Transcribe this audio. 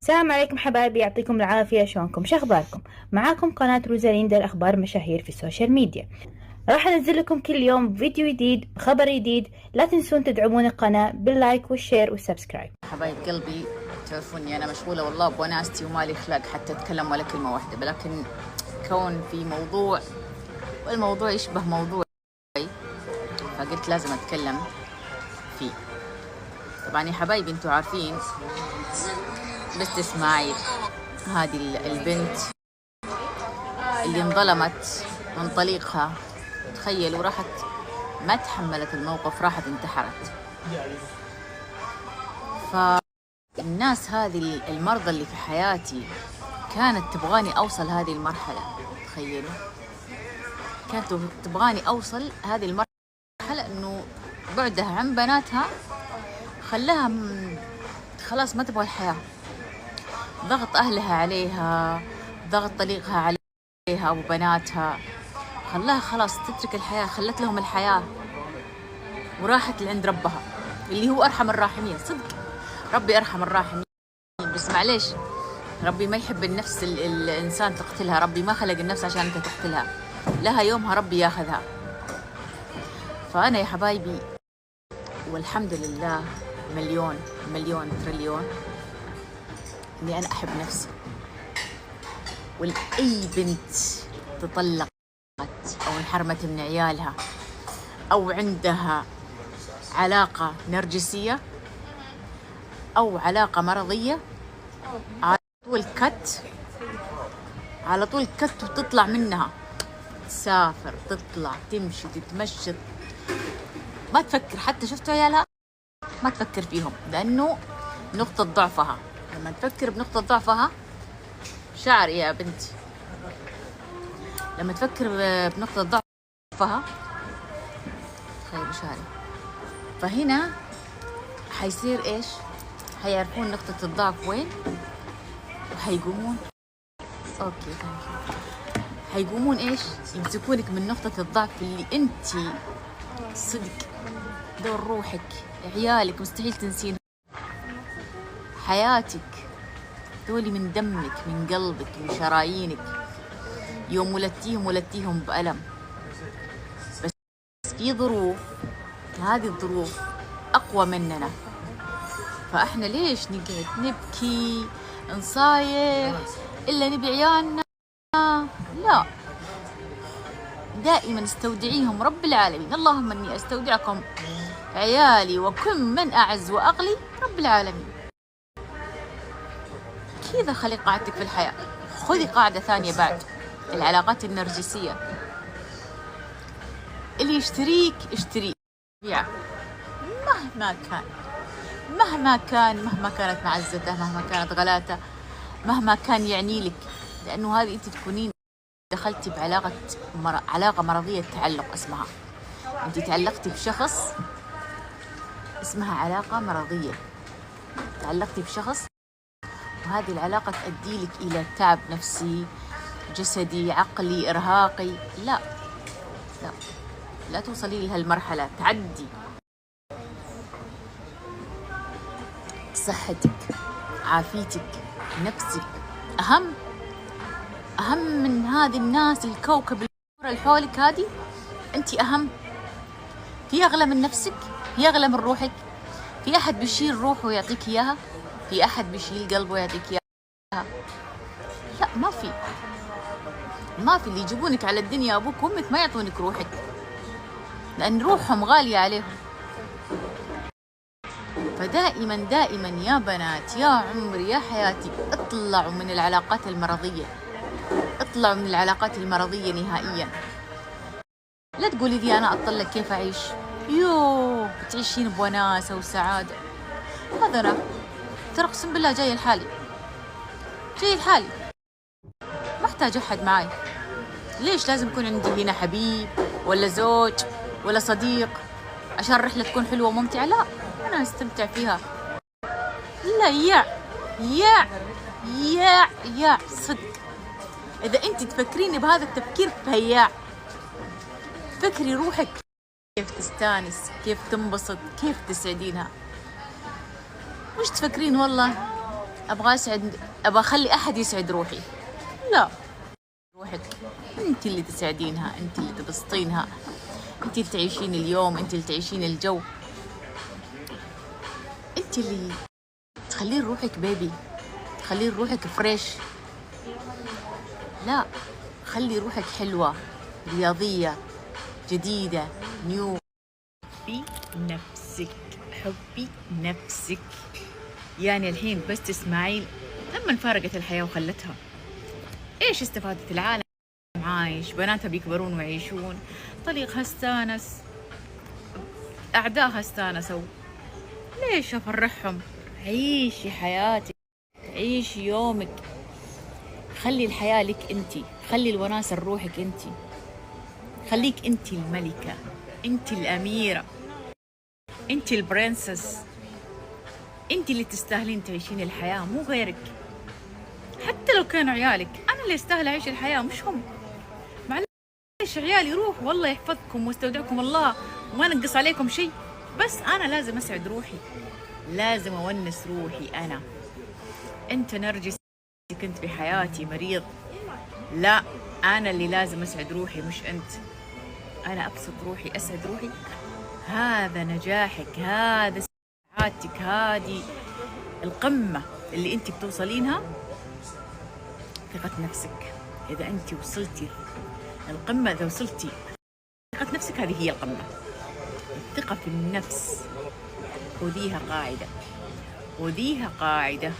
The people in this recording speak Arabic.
السلام عليكم حبايبي، يعطيكم العافية. شلونكم؟ شخباركم؟ معاكم قناة روزاليندا الأخبار مشاهير في السوشيال ميديا. راح أنزل لكم كل يوم فيديو جديد بخبر جديد. لا تنسون تدعمون القناة باللايك والشير والسبسكرايب. حبايب قلبي، تعرفوني أنا مشغولة والله بوناستي ومالي خلق حتى أتكلم ولا كلمة واحدة، لكن كون في موضوع والموضوع يشبه موضوعي فقلت لازم أتكلم فيه. طبعا يا حبايبي انتوا عارفين بس إسماعيل هذه البنت اللي انظلمت من طليقها، تخيلوا راحت ما تحملت الموقف، راحت انتحرت. فالناس هذه المرضى اللي في حياتي كانت تبغاني أوصل هذه المرحلة، تخيلوا كانت تبغاني أوصل هذه المرحلة إنه بعدها عن بناتها خلاها خلاص ما تبغى الحياة، ضغط أهلها عليها، ضغط طليقها عليها وبناتها، خلاها خلاص تترك الحياة، خلت لهم الحياة وراحت لعند ربها اللي هو أرحم الراحمين. صدق ربي أرحم الراحمين، بس معليش ربي ما يحب النفس الإنسان تقتلها، ربي ما خلق النفس عشان أنت تقتلها، لها يومها ربي ياخذها. فأنا يا حبايبي والحمد لله مليون مليون تريليون إني أنا أحب نفسي. والأي بنت تطلقت أو انحرمت من عيالها أو عندها علاقة نرجسية أو علاقة مرضية على طول كت وتطلع منها، تسافر تطلع تمشي تتمشى، ما تفكر حتى شفتوا عيالها ما تفكر فيهم، لأنه نقطة ضعفها. لما تفكر بنقطة ضعفها شعر يا بنتي، لما تفكر بنقطة ضعفها تخيل شعري، فهنا حيصير إيش؟ حيعرفون نقطة الضعف وين وحيقومون أوكي حيقومون إيش؟ يمسكونك من نقطة الضعف اللي أنتي صدق دور روحك، عيالك مستحيل تنسين، حياتك دولي من دمك من قلبك من شرايينك، يوم ولدتيهم بألم، بس في ظروف، هذه الظروف أقوى مننا، فإحنا ليش نقعد نبكي نصايح إلا نبي عيالنا؟ لا، دائما استودعيهم رب العالمين. اللهم إني أستودعكم عيالي وكن من أعز وأغلي رب العالمين. كذا خلي قاعدتك في الحياة. خذي قاعدة ثانية بعد العلاقات النرجسية، اللي يشتريك اشتريه بيعه مهما كانت معزته، مهما كانت غلاته، مهما كان يعني لك، لأنه هذه أنت تكونين دخلتي علاقة مرضية تعلق اسمها، أنت تعلقتي بشخص اسمها علاقة مرضية، تعلقتي بشخص وهذه العلاقة تؤدي لك إلى تعب نفسي جسدي عقلي إرهاقي. لا توصلي لهالمرحلة، تعدي. صحتك عافيتك نفسك أهم من هذه الناس الكوكب اللي حولك، هذه أنت أهم. في أغلى من نفسك؟ في أغلى من روحك؟ في أحد بيشيل روحه ويعطيك إياها؟ في أحد بيشيل قلبه ويعطيك إياها؟ لا، ما في اللي يجيبونك على الدنيا أبوك وأمك ما يعطونك روحك، لأن روحهم غالية عليهم. فدائما يا بنات يا عمري يا حياتي اطلعوا من العلاقات المرضية، اطلعوا من العلاقات المرضية نهائيا. لا تقولي لي أنا أطلق كيف أعيش، بتعيشين بوناسة وسعادة. هذا أنا ترى أقسم بالله جاي الحالي، ما أحتاج أحد معاي. ليش لازم يكون عندي هنا حبيب ولا زوج ولا صديق عشان الرحلة تكون حلوة وممتعة؟ لا، أنا أستمتع فيها. لا يا صدق، إذا أنت تفكرين بهذا التفكير فهياع. فكري روحك كيف تستانس، كيف تنبسط، كيف تسعدينها. مش تفكرين والله ابغى اسعد، ابغى اخلي احد يسعد روحي. لا، روحك انت اللي تسعدينها، انت اللي تبسطينها، انت اللي تعيشين اليوم، انت اللي تعيشين الجو، انت اللي تخلين روحك بيبي، تخلين روحك فريش. لا، خلي روحك حلوة، رياضية، جديدة، نيو. حبي نفسك، حبي نفسك. يعني الحين بس تسمعين لما انفرقت الحياة وخلتها، ايش استفادت العالم؟ عايش، بناتها بيكبرون ويعيشون، طليقها استانس، أعدائها استانسوا، ليش أفرحهم؟ عيشي حياتك، عيشي يومك، خلي الحياة لك انتي، خلي الوناسة لروحك انتي، خليك انتي الملكة، انتي الأميرة، انتي البرنسس، انتي اللي تستاهلين تعيشين الحياة، مو غيرك. حتى لو كانوا عيالك، أنا اللي استاهل أعيش الحياة مش هم. معلش عيالي روح، والله يحفظكم واستودعكم الله وما نقص عليكم شيء، بس أنا لازم أسعد روحي، لازم أونس روحي أنا. أنت نرجس كنت بحياتي مريض، لا، أنا اللي لازم أسعد روحي مش أنت. أنا أبسط روحي، أسعد روحي، هذا نجاحك، هذا سعادتك، هذه القمة اللي أنت بتوصلينها. ثقة نفسك، إذا أنت وصلتي القمة، إذا وصلتي ثقة نفسك، هذه هي القمة. الثقة في النفس، خذيها قاعدة، خذيها قاعدة.